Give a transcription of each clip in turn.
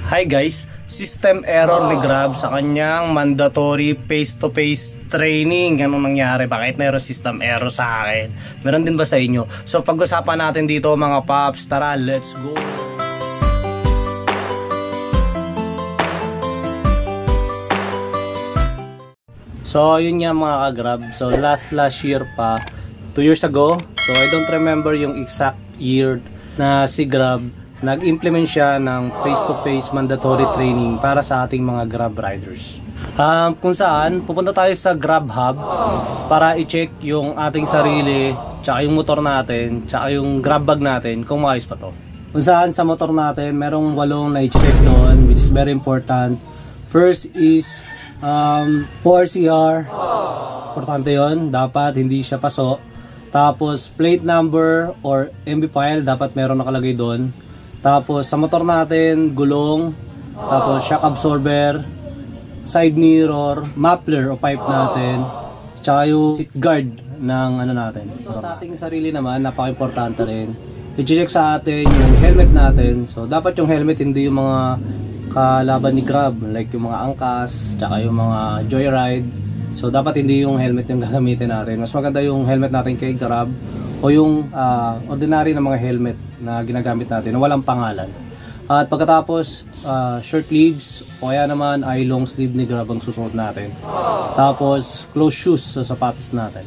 Hi guys, system error ni Grab sa kanyang mandatory face-to-face training. Anong nangyari? Bakit mayroon system error sa akin? Meron din ba sa inyo? So pag-usapan natin dito mga paps, tara let's go! So yun nga mga ka-Grab, so last year pa, 2 years ago, so I don't remember yung exact year na si Grab nag-implement siya ng face-to-face mandatory training para sa ating mga Grab riders. Kung saan, pupunta tayo sa Grab Hub para i-check yung ating sarili, tsaka yung motor natin, tsaka yung Grab bag natin kung maayos pa to. Kung saan sa motor natin, merong 8 na i-check doon, which is very important. First is 4CR. Importante yun, dapat hindi siya paso. Tapos plate number or MB file, dapat meron nakalagay doon. Tapos sa motor natin, gulong, tapos shock absorber, side mirror, muffler o pipe natin, tsaka yung seat guard ng ano natin. So sa ating sarili naman, napaka-importante rin. I-check sa atin yung helmet natin. So dapat yung helmet hindi yung mga kalaban ni Grab, like yung mga angkas, tsaka yung mga joyride. So dapat hindi yung helmet yung gagamitin natin. Mas maganda yung helmet natin kay Grab o yung ordinary na mga helmet na ginagamit natin na walang pangalan. At pagkatapos short sleeves o kaya naman ay long sleeve ni Grab ang susuot natin. Tapos closed shoes sa sapatos natin.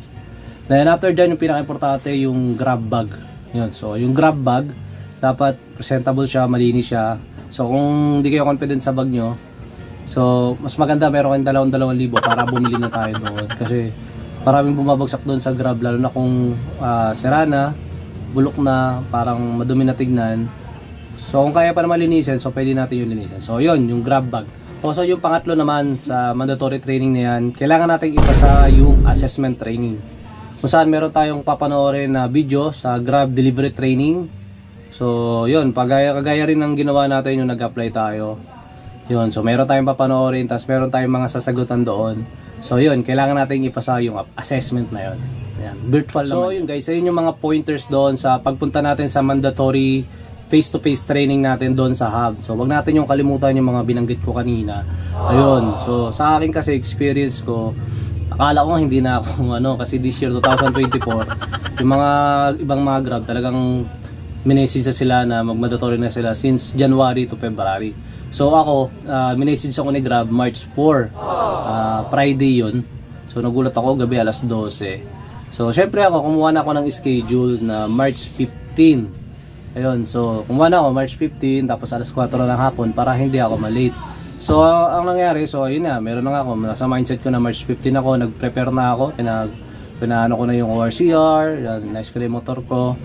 Then after dyan, yung pinaka-importante yung Grab bag. Yun. So yung Grab bag dapat presentable siya, malinis siya. So kung hindi kayo confident sa bag nyo, so mas maganda meron kayong 2,000 para bumili na tayo doon. Kasi maraming bumabagsak doon sa Grab, lalo na kung sira na, bulok na, parang madumi na tignan. So kung kaya pa naman linisin, so pwede natin yung linisin. So yun, yung Grab bag. Also yung pangatlo naman sa mandatory training na yan, kailangan natin ipasa yung assessment training. Kung saan meron tayong papanoorin na video sa Grab delivery training. So yun, kagaya rin ng ginawa natin yung nag-apply tayo. Yun, so meron tayong papanoorin, tapos meron tayong mga sasagutan doon. So yun, kailangan natin ipasa yung assessment na yun. Ayan, virtual naman. So yun guys, sa yung mga pointers doon sa pagpunta natin sa mandatory face-to-face training natin doon sa hub. So wag natin yung kalimutan yung mga binanggit ko kanina. Ayun, so sa akin kasi experience ko, akala ko hindi na ako kasi this year 2024, yung mga ibang mga Grab talagang minessage sila na mag-mandatory na sila since January to February. So ako, minessage ako ni Grab March 4, Friday yun. So nagulat ako gabi alas 12. So syempre ako, kumuha na ako ng schedule na March 15. Ayun, so kumuha na ako March 15, tapos alas 4 na ng hapon para hindi ako malate. So ang nangyari, so yun na, meron na ako, nasa mindset ko na March 15 ako, nag-prepare na ako, pinaano ko na yung ORCR, nice ko na yung motor ko.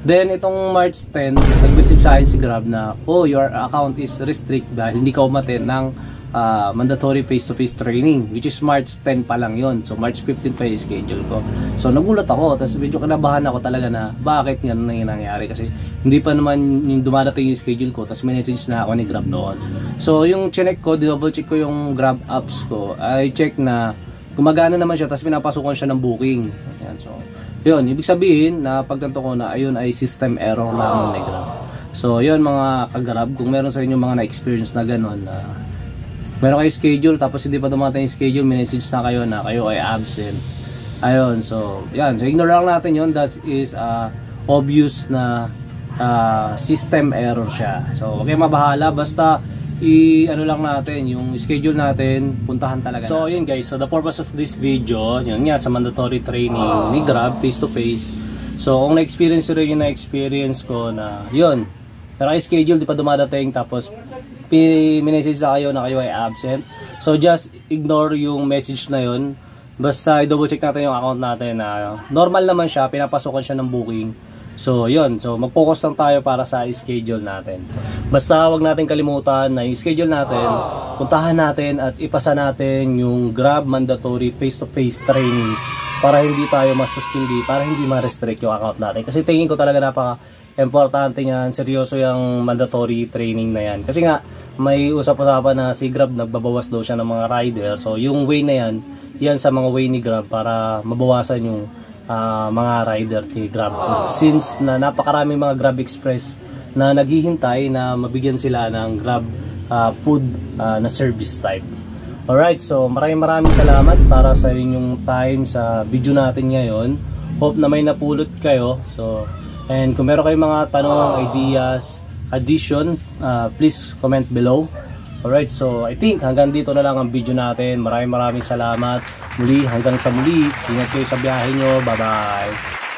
Then itong March 10, nag-receive sa akin si Grab na, oh, your account is restrict dahil hindi ka umattend ng mandatory face-to-face training, which is March 10 pa lang yun. So March 15 pa yung schedule ko. So nagulat ako, tapos medyo kinabahan ako talaga na bakit nga na yung nangyari, kasi hindi pa naman yung dumadating yung schedule ko, tapos may message na ako ni Grab noon. So yung chinek ko, double check ko yung Grab apps ko, I check na gumagana naman siya, tapos pinapasukan siya ng booking. Ayan, so yun, ibig sabihin na pagtanto ko na ayun ay system error lamang ni Grab. So yun mga ka-Grab, kung meron sa inyo mga na-experience na gano'n, meron kayo schedule tapos hindi pa dumating yung schedule, message na kayo na kayo ay absent. Ayun, so yan, so ignore lang natin yun. That is obvious na system error siya. So okay, mabahala, basta ano lang natin, yung schedule natin, puntahan talaga. So yun guys, so the purpose of this video, yun nga, sa mandatory training ni Grab face to face. So kung na-experience rin yung na-experience ko na yun, pero ay schedule, di pa dumadating, tapos minessage sa kayo na kayo ay absent. So just ignore yung message na yun. Basta i-double check natin yung account natin na normal naman siya, pinapasukan siya ng booking. So yun, so mag-focus lang tayo para sa schedule natin. Basta wag natin kalimutan na yung schedule natin, puntahan natin at ipasa natin yung Grab mandatory face-to-face training para hindi tayo masuspindi, para hindi ma-restrict yung account natin. Kasi tingin ko talaga napaka-importante yan, seryoso yung mandatory training na yan. Kasi nga, may usap-usapan na si Grab nagbabawas daw siya ng mga rider. So yung way na yan sa mga way ni Grab para mabawasan yung mga rider ni Grab. Since na napakaraming mga Grab Express na naghihintay na mabigyan sila ng Grab food na service type. Alright, so maraming salamat para sa inyong time sa video natin ngayon. Hope na may napulot kayo. So, and kung meron kayong mga tanong, ideas, addition, please comment below. Alright, so I think hanggang dito na lang ang video natin. Maraming salamat. Muli, hanggang sa muli. Ingat kayo sa biyahe nyo. Bye-bye.